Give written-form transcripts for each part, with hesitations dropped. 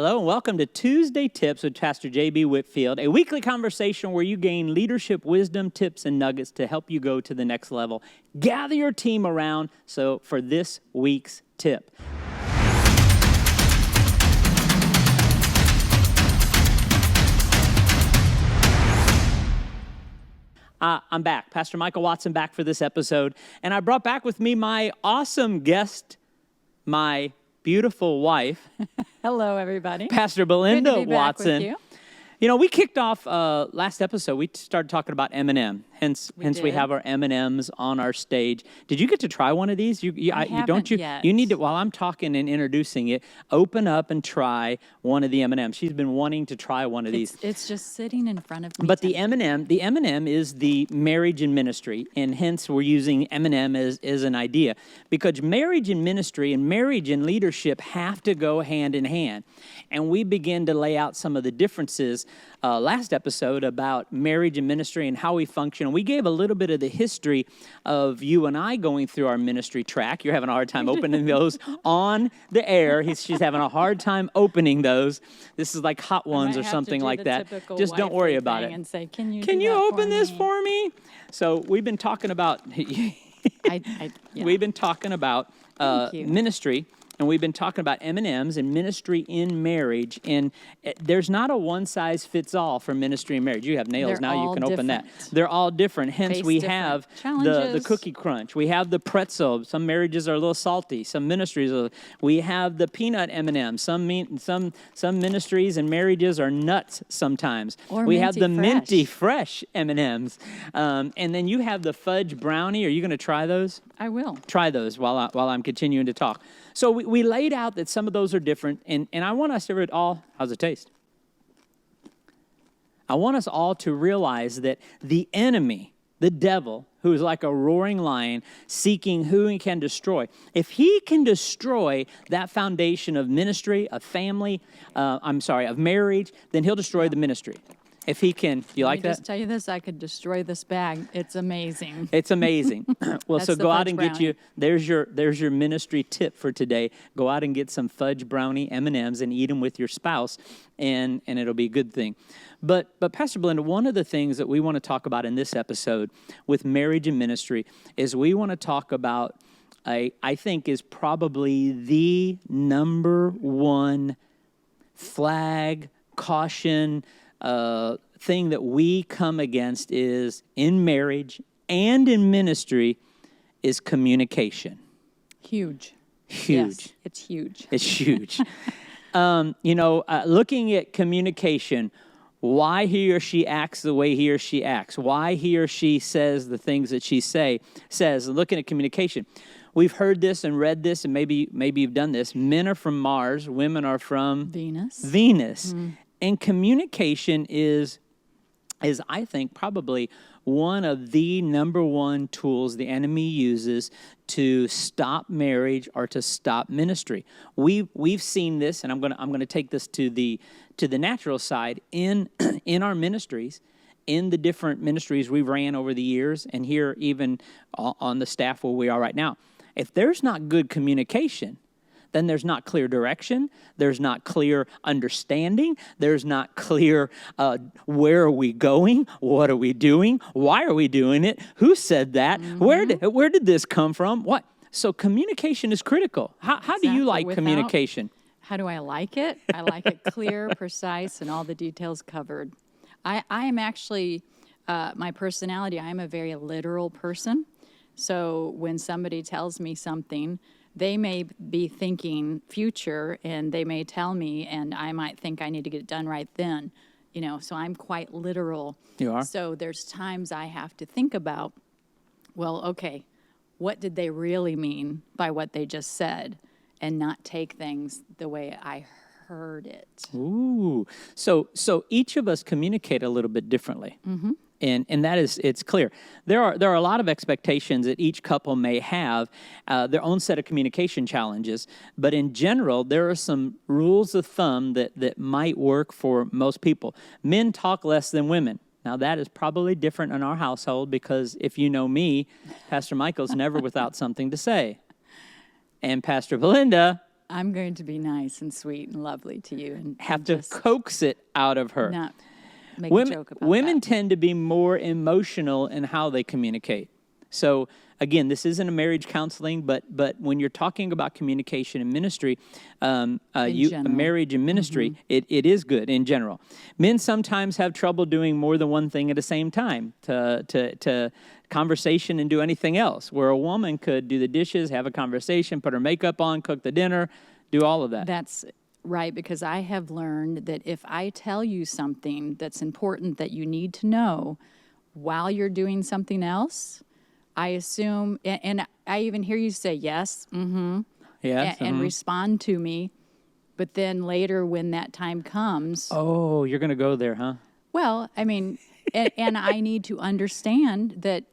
Hello and welcome to Tuesday Tips with Pastor J.B. Whitfield, a weekly conversation where you gain leadership wisdom, tips, and nuggets to help you go to the next level. Gather your team around for this week's tip. I'm back. Pastor Michael Watson back for this episode, and I brought back with me my awesome guest, my beautiful wife. Hello, everybody. Pastor Belinda Good to be back Watson. with you. You know, we kicked off last episode. We started talking about M&M. Hence, we have our M&Ms on our stage. Did you get to try one of these? I haven't yet. You need to, while I'm talking and introducing it, open up and try one of the M&Ms. She's been wanting to try one of these. It's just sitting in front of me. But the M&M is the marriage and ministry, and hence we're using M&M as an idea because marriage and ministry and marriage and leadership have to go hand in hand. And we begin to lay out some of the differences last episode about marriage and ministry and how we function. We gave a little bit of the history of you and I going through our ministry track. You're having a hard time opening those on the air. She's having a hard time opening those. This is like Hot Ones or something like that. Just don't worry about it. And say, can you open this for me? So we've been talking about we've been talking about ministry. And we've been talking about M&Ms and ministry in marriage. And there's not a one-size-fits-all for ministry and marriage. You have nails now. You can open that. They're all different. Hence, we have the cookie crunch. We have the pretzel. Some marriages are a little salty. Some ministries we have the peanut M&Ms. Some ministries and marriages are nuts sometimes. Or we have the minty fresh M&Ms. And then you have the fudge brownie. Are you going to try those? I will. Try those while I'm continuing to talk. So we laid out that some of those are different, and I want us to all, how's it taste? I want us all to realize that the enemy, the devil, who is like a roaring lion, seeking who he can destroy, if he can destroy that foundation of ministry, of family, of marriage, then he'll destroy the ministry. If he can, do you like that? Just tell you this, I could destroy this bag. It's amazing. It's amazing. Well, so go out and get you. There's your ministry tip for today. Go out and get some fudge brownie M&Ms and eat them with your spouse, and it'll be a good thing. But Pastor Belinda, one of the things that we want to talk about in this episode with marriage and ministry is we want to talk about I think is probably the number one flag, caution, thing that we come against is in marriage and in ministry is communication. Huge. Huge. Yes, it's huge. It's huge. Looking at communication, why he or she acts the way he or she acts, why he or she says the things that she says, looking at communication. We've heard this and read this, and maybe you've done this. Men are from Mars, women are from Venus. Mm. And communication is I think probably one of the number one tools the enemy uses to stop marriage or to stop ministry. We've seen this, and I'm going to take this to the natural side in our ministries, in the different ministries we've ran over the years, and here even on the staff where we are right now. If there's not good communication, then there's not clear direction, there's not clear understanding, there's not clear where are we going, what are we doing, why are we doing it, who said that, where did this come from, what? So communication is critical. How do you like communication? How do I like it? I like it clear, precise, and all the details covered. I am actually, my personality, I'm a very literal person. So when somebody tells me something, they may be thinking future, and they may tell me, and I might think I need to get it done right then. So I'm quite literal. You are? So there's times I have to think about, well, okay, what did they really mean by what they just said, and not take things the way I heard it. Ooh. So each of us communicate a little bit differently. Mm-hmm. And that is, it's clear. There are a lot of expectations that each couple may have, their own set of communication challenges. But in general, there are some rules of thumb that might work for most people. Men talk less than women. Now, that is probably different in our household because if you know me, Pastor Michael's never without something to say. And Pastor Belinda I'm going to be nice and sweet and lovely to you, and Have to just coax it out of her. not make a joke about Women that. tend to be more emotional in how they communicate. So again, this isn't a marriage counseling, but when you're talking about communication in ministry, general. marriage and ministry, it is good in general. Men sometimes have trouble doing more than one thing at the same time to conversation and do anything else, where a woman could do the dishes, have a conversation, put her makeup on, cook the dinner, do all of that. That's right, because I have learned that if I tell you something that's important that you need to know while you're doing something else, I assume, and I even hear you say yes, Yes, and respond to me, but then later when that time comes, oh, you're going to go there, huh? well, I mean, and I need to understand that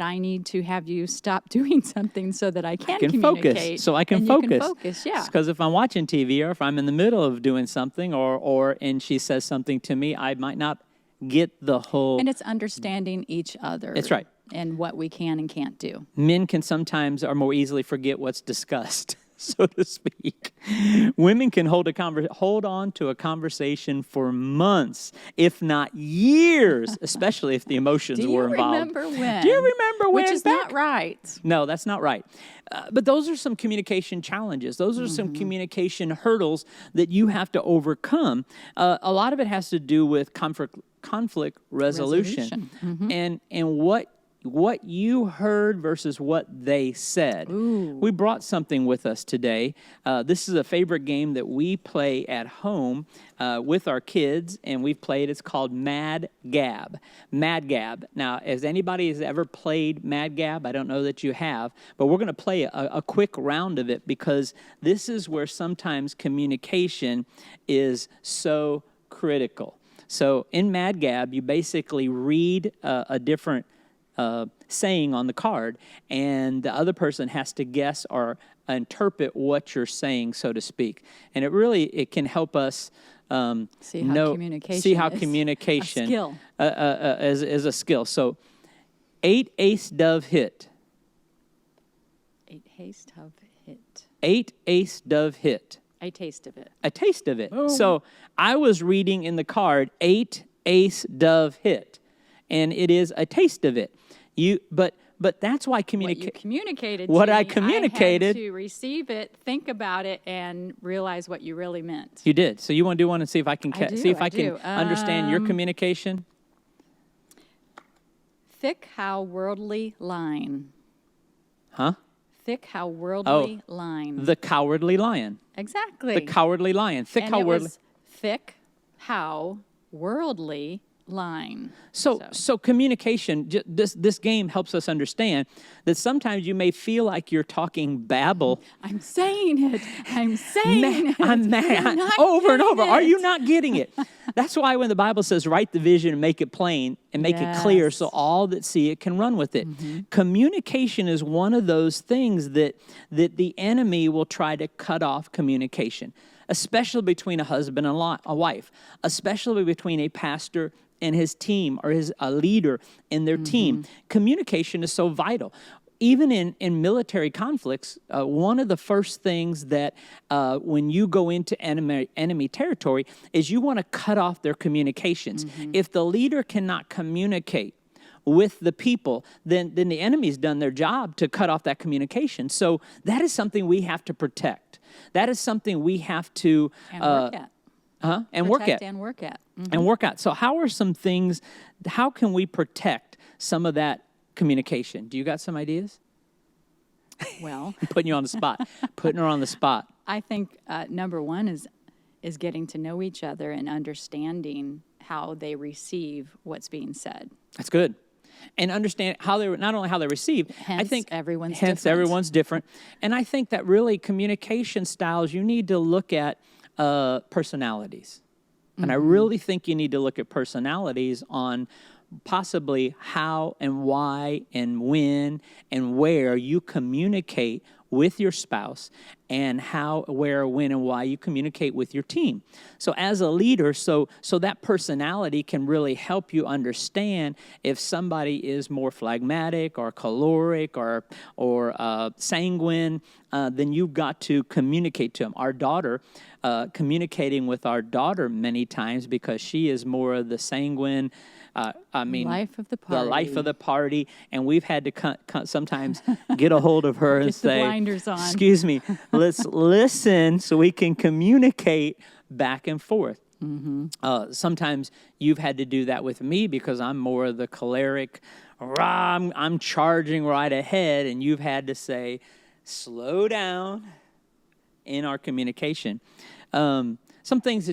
I need to have you stop doing something so that I can communicate. Focus, so I can and focus. You can focus, yeah. Because if I'm watching TV or if I'm in the middle of doing something and she says something to me, I might not get the whole. And it's understanding each other. That's right. And what we can and can't do. Men can sometimes or more easily forget what's discussed, so to speak. Women can hold on to a conversation for months, if not years, especially if the emotions were involved. Do you remember when? Do you remember when? Which is not right. No, that's not right. But those are some communication challenges. Those are some communication hurdles that you have to overcome. A lot of it has to do with conflict resolution. And what you heard versus what they said. Ooh. We brought something with us today. This is a favorite game that we play at home with our kids, and we've played. It's called Mad Gab. Mad Gab. Now, as anybody has ever played Mad Gab, I don't know that you have, but we're going to play a quick round of it because this is where sometimes communication is so critical. So in Mad Gab, you basically read a different saying on the card, and the other person has to guess or interpret what you're saying, so to speak. And it can help us see how communication is a skill. So 8 ace dove hit. 8 haste dove hit. 8 ace dove hit. A taste of it. A taste of it. Oh. So I was reading in the card 8 ace dove hit, and it is a taste of it. But that's why What you communicated. What to I me, communicated. I had to receive it, think about it, and realize what you really meant. You did. So you want to do one and see if I can I do. understand your communication. Thick how worldly line. Huh? Thick how worldly line. The cowardly lion. Exactly. The cowardly lion. Thick and how it worldly. was thick how worldly line. So communication, this game helps us understand that sometimes you may feel like you're talking babble. I'm saying it. I'm saying it. I'm mad. Over and over. Are you not getting it? That's why when the Bible says write the vision and make it plain and make it clear so all that see it can run with it. Communication is one of those things that the enemy will try to cut off communication, especially between a husband and a wife, especially between a pastor and his team or a leader and their team. Communication is so vital. Even in military conflicts, one of the first things that when you go into enemy territory is you want to cut off their communications. If the leader cannot communicate with the people, then the enemy's done their job to cut off that communication. So that is something we have to protect. That is something we have to work at. And work at. And work out. So how can we protect some of that communication? Do you got some ideas? Well, Putting you on the spot. Putting her on the spot. I think number one is getting to know each other and understanding how they receive what's being said. That's good. And understand not only how they receive, Hence, I think everyone's different. And I think that really communication styles, you need to look at personalities. And I really think you need to look at personalities on possibly how and why and when and where you communicate with your spouse, and how, where, when, and why you communicate with your team. So as a leader, so that personality can really help you understand if somebody is more phlegmatic or choleric or sanguine, then you've got to communicate to them. Our daughter, communicating with our daughter many times, because she is more of the sanguine, life of the party. The life of the party, and we've had to sometimes get a hold of her and Get the say, blinders on. "Excuse me, let's listen so we can communicate back and forth." Sometimes you've had to do that with me because I'm more of the choleric. I'm charging right ahead, and you've had to say, "Slow down," in our communication. Some things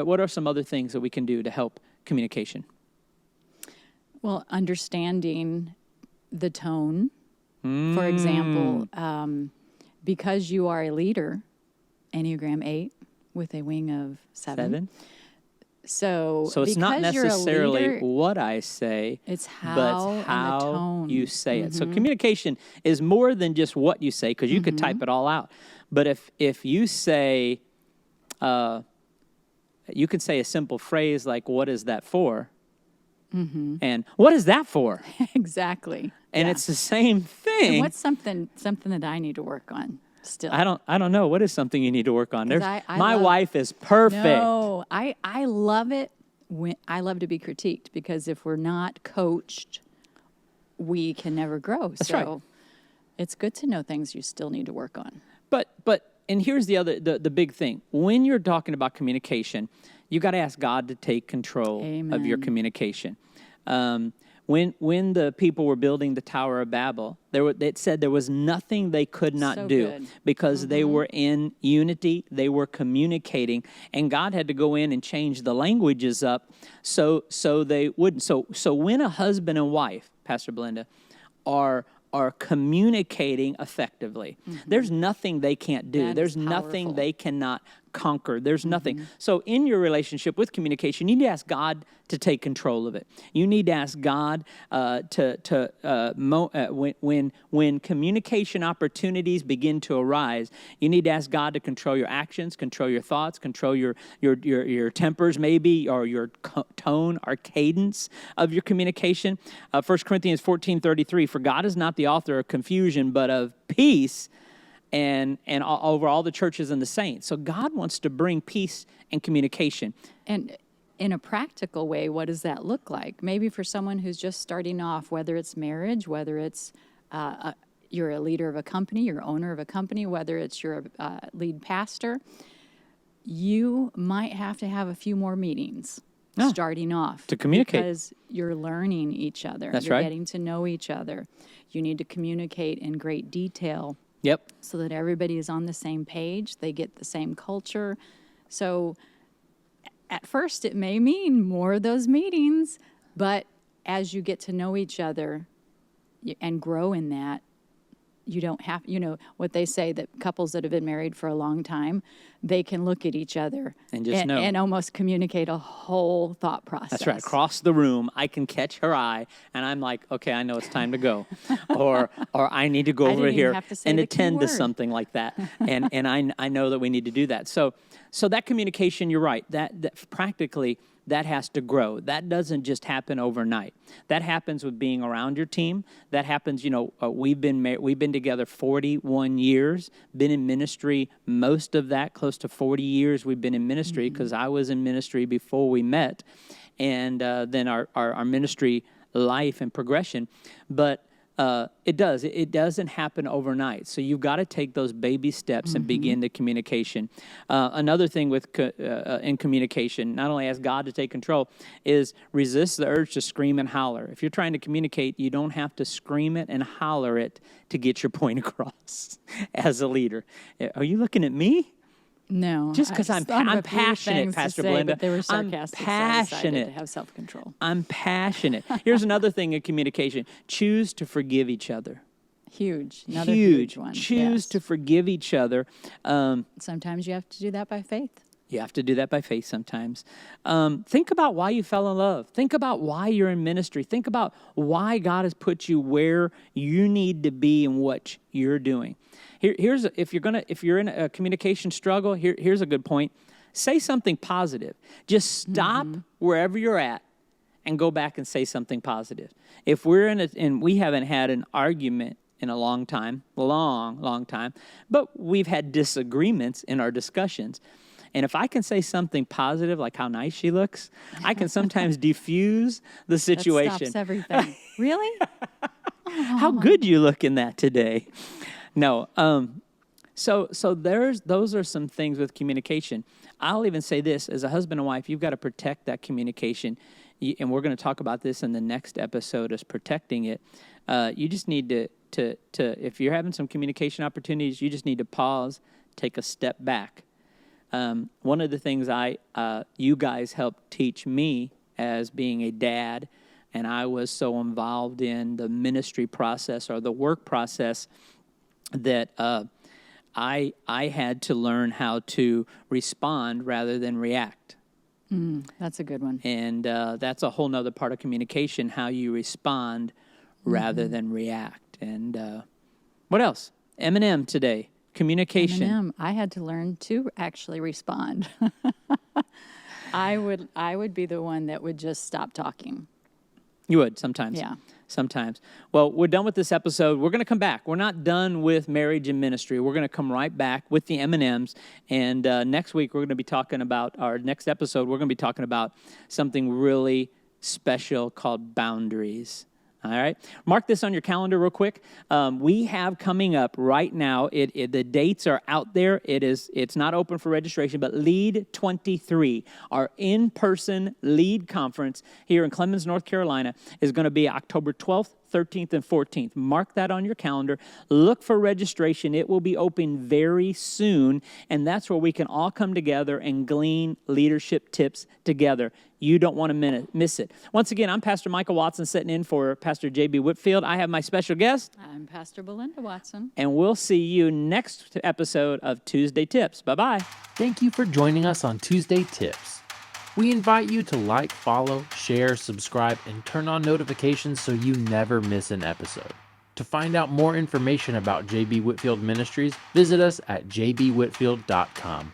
what are some other things that we can do to help communication? Well, understanding the tone, for example, because you are a leader, Enneagram 8 with a wing of 7. So it's not necessarily leader, what I say, it's how, but it's and the how tone. you say it. So communication is more than just what you say, because you could type it all out. But if you say, you can say a simple phrase like, "What is that for?" And "What is that for?" Exactly. And it's the same thing. And what's something that I need to work on still? I don't know. What is something you need to work on? My love, wife is perfect. No, I love it. I love to be critiqued, because if we're not coached, we can never grow. That's so right. It's good to know things you still need to work on. But and here's the big thing. When you're talking about communication, you got to ask God to take control of your communication. When the people were building the Tower of Babel, it said there was nothing they could not do, good. because they were in unity, they were communicating, and God had to go in and change the languages up so they wouldn't. So when a husband and wife, Pastor Belinda, are communicating effectively, there's nothing they can't do. There's nothing they cannot conquer. There's nothing. So in your relationship with communication, you need to ask God to take control of it. You need to ask God when communication opportunities begin to arise, you need to ask God to control your actions, control your thoughts, control your tempers maybe, or your tone or cadence of your communication. 1 Corinthians 14:33, "For God is not the author of confusion, but of peace, and over all the churches and the saints." So God wants to bring peace and communication. And in a practical way, what does that look like? Maybe for someone who's just starting off, whether it's marriage, whether it's you're a leader of a company, you're owner of a company, whether it's you're a lead pastor, you might have to have a few more meetings starting off. To communicate. Because you're learning each other. That's you're right. getting to know each other. You need to communicate in great detail. Yep. So that everybody is on the same page, they get the same culture. So at first it may mean more of those meetings, but as you get to know each other and grow in that, you don't have, what they say, that couples that have been married for a long time, they can look at each other and just know, and almost communicate a whole thought process. That's right. Across the room, I can catch her eye, and I'm like, okay, I know it's time to go, or I need to go over here and attend to something like that, and I know that we need to do that. So that communication, you're right. That practically, that has to grow. That doesn't just happen overnight. That happens with being around your team. That happens, we've been together 41 years, been in ministry most of that, close to 40 years we've been in ministry, because I was in ministry before we met, and then our ministry life and progression. But it doesn't happen overnight. So you've got to take those baby steps and begin the communication. Another thing with in communication, not only ask God to take control, is resist the urge to scream and holler. If you're trying to communicate, you don't have to scream it and holler it to get your point across as a leader. Are you looking at me? No, just because I'm passionate, Pastor Belinda. But they were sarcastic. I'm passionate. So I decided to have self-control. I'm passionate. Here's another thing in communication: choose to forgive each other. Huge, huge one. Choose to forgive each other. Sometimes you have to do that by faith. You have to do that by faith sometimes. Think about why you fell in love. Think about why you're in ministry. Think about why God has put you where you need to be and what you're doing. If you're in a communication struggle, here's a good point. Say something positive. Just stop wherever you're at and go back and say something positive. If we're and we haven't had an argument in a long time, but we've had disagreements in our discussions. And if I can say something positive, like how nice she looks, I can sometimes diffuse the situation. That stops everything. Really? How good you look in that today. No. So those are some things with communication. I'll even say this, as a husband and wife, you've got to protect that communication. And we're going to talk about this in the next episode, as protecting it. You just need to if you're having some communication opportunities, you just need to pause, take a step back. One of the things you guys helped teach me as being a dad, and I was so involved in the ministry process or the work process that I had to learn how to respond rather than react. That's a good one. And that's a whole nother part of communication, how you respond rather than react. And what else? M&M today. Communication. M&M, I had to learn to actually respond. I would be the one that would just stop talking. You would sometimes. Yeah. Sometimes. Well, we're done with this episode. We're going to come back. We're not done with marriage and ministry. We're going to come right back with the M&Ms. And next week, we're going to be talking about, our next episode, we're going to be talking about something really special called boundaries. All right. Mark this on your calendar real quick. We have coming up right now, the dates are out there. It's not open for registration, but Lead 23, our in-person Lead conference here in Clemens, North Carolina, is going to be October 12th, 13th, and 14th. Mark that on your calendar. Look for registration. It will be open very soon, and that's where we can all come together and glean leadership tips together. You don't want to miss it. Once again, I'm Pastor Michael Watson, sitting in for Pastor J.B. Whitfield. I have my special guest. I'm Pastor Belinda Watson. And we'll see you next episode of Tuesday Tips. Bye-bye. Thank you for joining us on Tuesday Tips. We invite you to like, follow, share, subscribe, and turn on notifications so you never miss an episode. To find out more information about J.B. Whitfield Ministries, visit us at jbwhitfield.com.